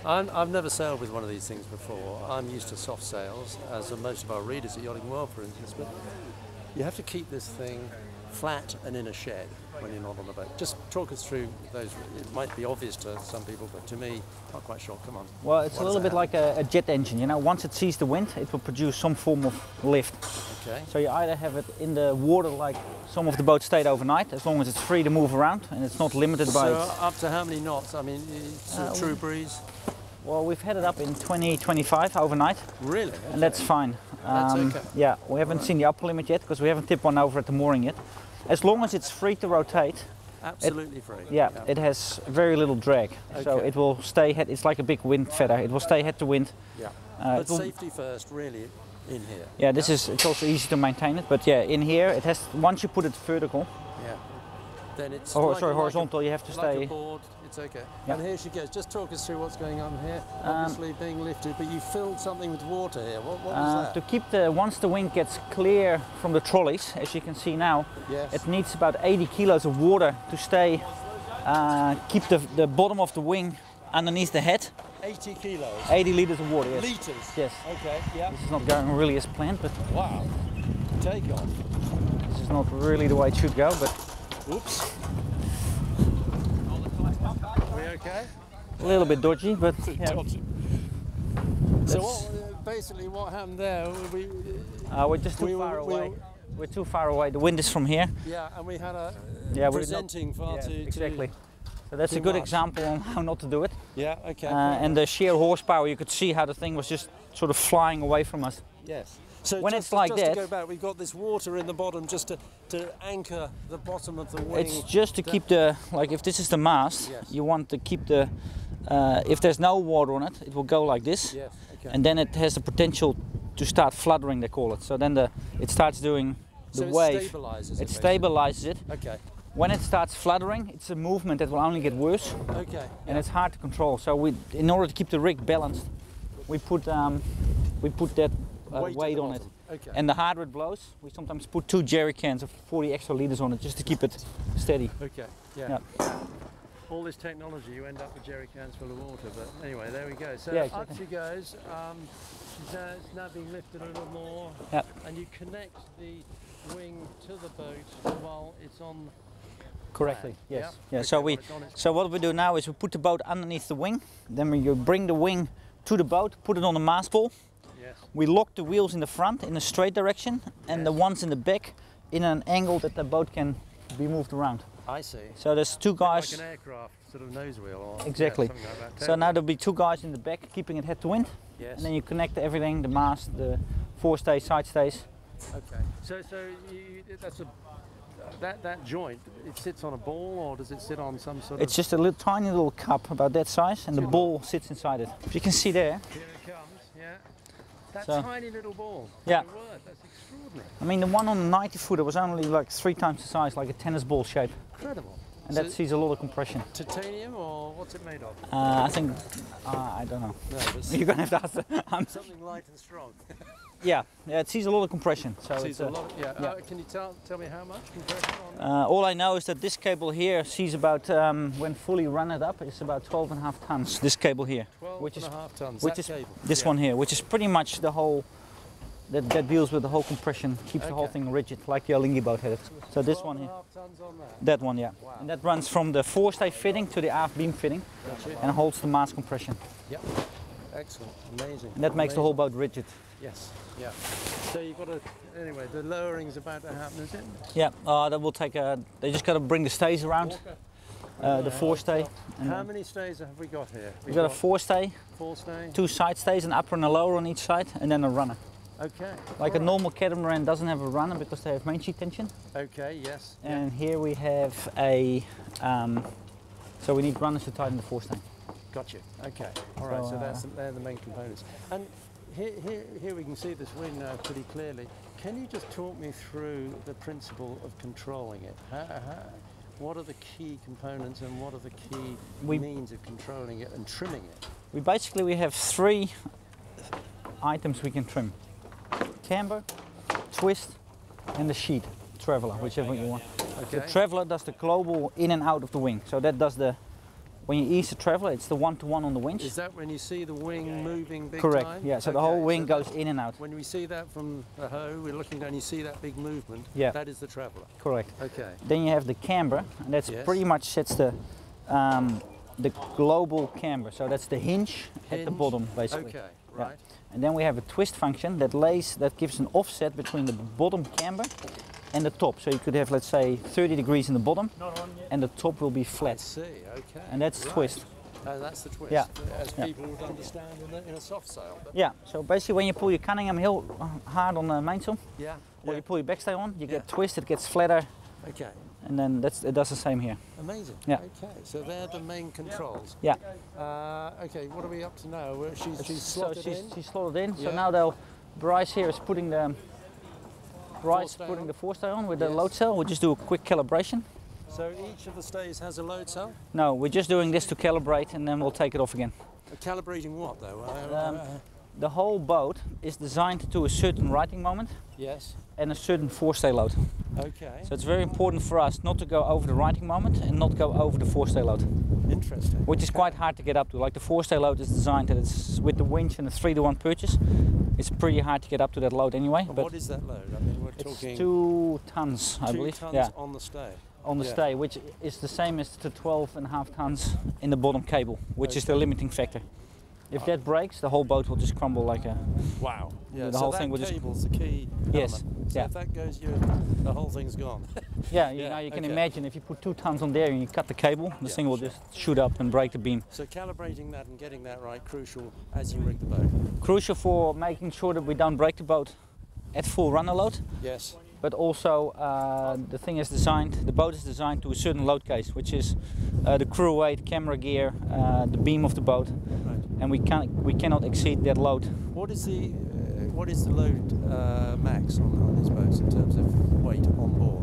I've never sailed with one of these things before. I'm used to soft sails, as are most of our readers at Yachting World, for instance. But you have to keep this thing flat and in a shed when you're not on the boat. Just talk us through those. It might be obvious to some people, but to me, not quite sure. Come on. Well, it's a little bit like a jet engine. You know, once it sees the wind, it will produce some form of lift. Okay. So you either have it in the water, like some of the boats stayed overnight, as long as it's free to move around and it's not limited by. So up to how many knots? I mean, it's a true breeze. Well, we've had it up in 20, 25 overnight. Really? Okay. And that's fine. That's okay. Yeah, we haven't seen the upper limit yet because we haven't tipped one over at the mooring yet. As long as it's free to rotate. Absolutely free. Yeah, it has very little drag. Okay. So it will stay head, it's like a big wind feather. It will stay head to wind. Yeah. But safety first, really, in here. Yeah, it's also easy to maintain it. But yeah, in here, it has, once you put it vertical. Yeah. Then it's horizontal, you have to stay. Like a board. It's okay. Yeah. And here she goes. Just talk us through what's going on here. Obviously being lifted, but you filled something with water here. What was that? To keep once the wing gets clear from the trolleys, as you can see now, yes. it needs about 80 kilos of water to stay, keep the bottom of the wing underneath the head. 80 kilos? 80 liters of water, yes. Liters? Yes. Okay, yeah. This is not going really as planned, but... Wow. Take off. This is not really the way it should go, but... Oops. We okay? A little bit dodgy, but... Yeah. Dodgy. So basically what happened there, we're just too far away. We're too far away. The wind is from here. Yeah, and we had a presenting far too... Exactly. So that's a good example on how not to do it. Yeah, okay. And the sheer horsepower, you could see how the thing was just sort of flying away from us. Yes. So when just, it's like just that, to go back, we've got this water in the bottom just to anchor the bottom of the wing. It's just to keep the, like if this is the mast, yes. You want to keep the, if there's no water on it, it will go like this. Yes, okay. And then it has the potential to start fluttering, they call it. So then it starts doing the wave. It stabilizes it. It stabilizes it. Okay. When it starts fluttering, it's a movement that will only get worse. Okay. And it's hard to control. So in order to keep the rig balanced, we put that weight on it. Okay. And the harder it blows, we sometimes put 2 jerry cans of 40 extra liters on it just to keep it steady. Okay. Yeah. All this technology, you end up with jerry cans full of water. But anyway, there we go. So yeah, exactly. Up she goes. She's now being lifted a little more. Yep. And you connect the wing to the boat while it's on. Correctly, yes. Yeah. Okay, so what we do now is we put the boat underneath the wing. Then you bring the wing to the boat, put it on the mast pole. Yes. We lock the wheels in the front in a straight direction, and the ones in the back in an angle that the boat can be moved around. I see. So there's 2 guys. Like an aircraft sort of nose wheel. Or, exactly. Yeah, like that. So now there'll be 2 guys in the back keeping it head to wind. Yes. And then you connect everything, the mast, the forestay, side stays. Okay. So that's that joint. It sits on a ball, or does it sit on some sort of? It's just a tiny little cup about that size, and the ball sits inside it. If you can see there. Here it comes. Yeah. That So, tiny little ball. Yeah. My word, that's extraordinary. I mean, the one on the 90 footer was only like 3 times the size, like a tennis ball shape. Incredible. And that sees a lot of compression. Titanium, or what's it made of? I think, I don't know. No, you're gonna have to ask. Something light and strong. Yeah, it sees a lot of compression. So sees a lot. Can you tell me how much compression on that? All I know is that this cable here sees about, when fully run it up, it's about 12.5 tons. This cable here, 12.5 tons. Which is this one here, which is pretty much the whole. That deals with the whole compression, keeps the whole thing rigid, like the Alingi boat had it. So this one here. 12.5 tons on that? That one, yeah. Wow. And that runs from the forestay fitting to the aft beam fitting, and holds the mast compression. Yep. Excellent. Amazing. And that makes the whole boat rigid. Yes. Yeah. So you've got to. Anyway, the lowering's about to happen, is it? Yeah. That will take a. They just got to bring the stays around. The forestay. How many stays have we got here? We've got a forestay, 2 side stays, an upper and a lower on each side, and then a runner. Okay. Like a normal catamaran doesn't have a runner because they have main sheet tension. Okay, yes. And here we have a, so we need runners to tighten the forestay. Got you. Okay. All right. So they're the main components. And here we can see this wing now pretty clearly. Can you just talk me through the principle of controlling it? What are the key components and what are the key means of controlling it and trimming it? We have 3 items we can trim. Camber, twist, and the sheet, traveller, whichever you want. Okay. The traveller does the global in and out of the wing, so that does the when you ease the traveller, it's the one-to-one on the winch. Is that when you see the wing moving big Correct. time? Yeah. So the whole wing goes in and out. When we see that from the hoe, we're looking down. You see that big movement. Yeah. That is the traveller. Correct. Okay. Then you have the camber, and that's pretty much sets the global camber. So that's the hinge at the bottom, basically. Okay. Yeah. Right. And then we have a twist function that gives an offset between the bottom camber and the top. So you could have, let's say, 30 degrees in the bottom, and the top will be I flat. see. Okay. And that's the twist. That's the twist. Yeah. As people would understand in a soft sail. But Yeah. So basically, when you pull your Cunningham Hill hard on the mainsail, yeah. or you pull your backstay on, you get twist, it gets flatter, Okay. and then it does the same here. Amazing. Yeah. Okay. So they're the main controls. Yeah. Okay. What are we up to now? She's So slotted in. she's slotted in. So Yeah. now Bryce here is putting the forestay on with the load cell. We'll just do a quick calibration. So each of the stays has a load cell. No, we're just doing this to calibrate, and then we'll take it off again. Calibrating what though? The whole boat is designed to a certain righting moment Yes. and a certain forestay load. Okay. So it's very important for us not to go over the righting moment and not go over the forestay load, Interesting. which is quite hard to get up to. Like the forestay load is designed that it's with the winch and a 3-to-1 purchase. It's pretty hard to get up to that load anyway. And But what is that load? I mean, we're it's talking 2 tons, I 2 believe. tons Yeah, on the stay. on the Yeah. stay, which is the same as the 12.5 tons in the bottom cable, which is the limiting factor. If that breaks, the whole boat will just crumble like a. Wow. Yeah. The so whole that thing will just. cable's the key. Yes. Element. So Yeah. if that goes, the whole thing's gone. Yeah, Yeah, now you can okay. imagine if you put 2 tons on there and you cut the cable, the Yeah, thing will sure. just shoot up and break the beam. So calibrating that and getting that right, crucial as you rig the boat. Crucial for making sure that we don't break the boat at full runner load, Yes. but also the boat is designed to a certain load case, which is the crew weight, camera gear, the beam of the boat, Right. and we cannot exceed that load. What is the load max on these boats in terms of weight on board?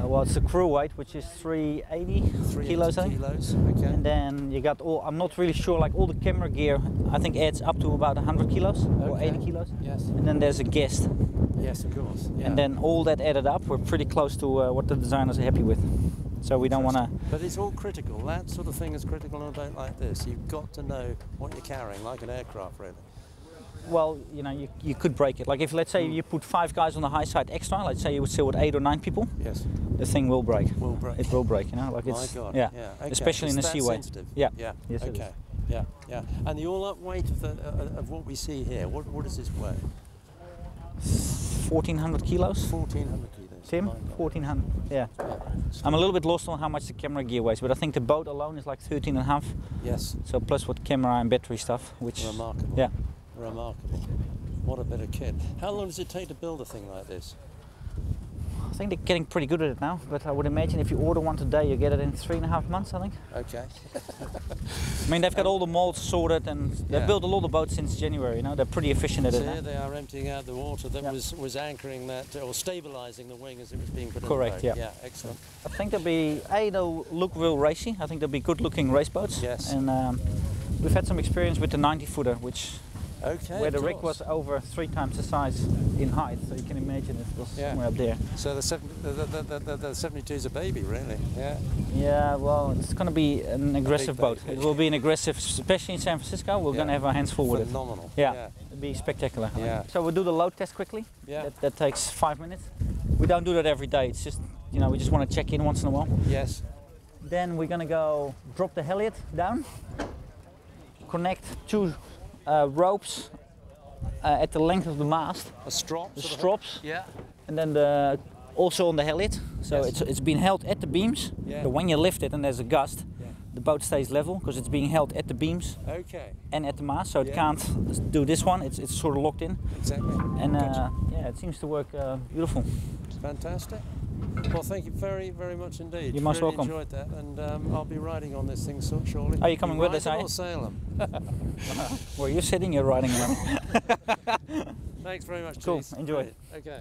Well, it's the crew weight, which is 380 kilos, I think. Kilos. Okay. And then you got I'm not really sure, like all the camera gear, I think adds up to about 100 kilos or Okay. 80 kilos. Yes. And then there's a guest. Yes, of course. Yeah. And then all that added up, we're pretty close to what the designers are happy with. So we don't want to. But it's all critical. That sort of thing is critical on a boat like this. You've got to know what you're carrying, like an aircraft, really. Well, you could break it. Like if, let's say, you put 5 guys on the high side extra, let's say you would sail with 8 or 9 people, Yes. the thing will break. Will break. It will break, like My it's. God. Yeah. Okay. Especially in the It's that seaway. sensitive. Yeah. Yeah. Yes, it Okay. is. Yeah. Yeah. And the all-up weight of what we see here. What does this weigh? 1,400 kilos. 1,400 kilos. Tim, My God. 1,400. Yeah. I'm a little bit lost on how much the camera gear weighs, but I think the boat alone is like 13.5. Yes. So plus what camera and battery stuff, which. Remarkable. Yeah. Remarkable. What a bit of kit. How long does it take to build a thing like this? I think they're getting pretty good at it now, but I would imagine if you order one today, you get it in 3.5 months, I think. Okay. I mean, they've got all the molds sorted, and they've Yeah. built a lot of boats since January. They're pretty efficient at So it here now. they are emptying out the water that Yeah. was anchoring that or stabilising the wing as it was being put Correct, in the boat. yeah. Yeah, excellent. I think they'll look real racy. I think they'll be good-looking race boats. Yes. And we've had some experience with the 90-footer, Okay. where the of rig course. was over 3 times the size in height, so you can imagine it was Yeah. somewhere up there. So the 72 is a baby, really. Yeah. Yeah, well, it's going to be an aggressive boat. boat. It will be an aggressive, especially in San Francisco. We're going to Yeah. have our hands full with it. Phenomenal. Yeah, it'll be spectacular. I think. Yeah. So we'll do the load test quickly. Yeah. That takes 5 minutes. We don't do that every day. It's just, we just want to check in once in a while. Yes. Then we're going to go drop the halyard down, connect 2 ropes at the length of the mast, A strop. the sort of strops, hook? Yeah. and then also on the halyard. So Yes. it's been held at the beams. Yeah. So when you lift it and there's a gust, Yeah. the boat stays level because it's being held at the beams Okay. and at the mast. So it Yeah. can't do this one. It's sort of locked in. Exactly. And Gotcha. yeah, it seems to work beautiful. Fantastic. Well, thank you very, very much indeed. You're most really welcome. enjoyed that, and I'll be riding on this thing shortly. Are you coming with us, ride are them you? or sail them? Where you're sitting, you're riding around. Thanks very much, Cool, Cheese. enjoy. Brilliant. Okay.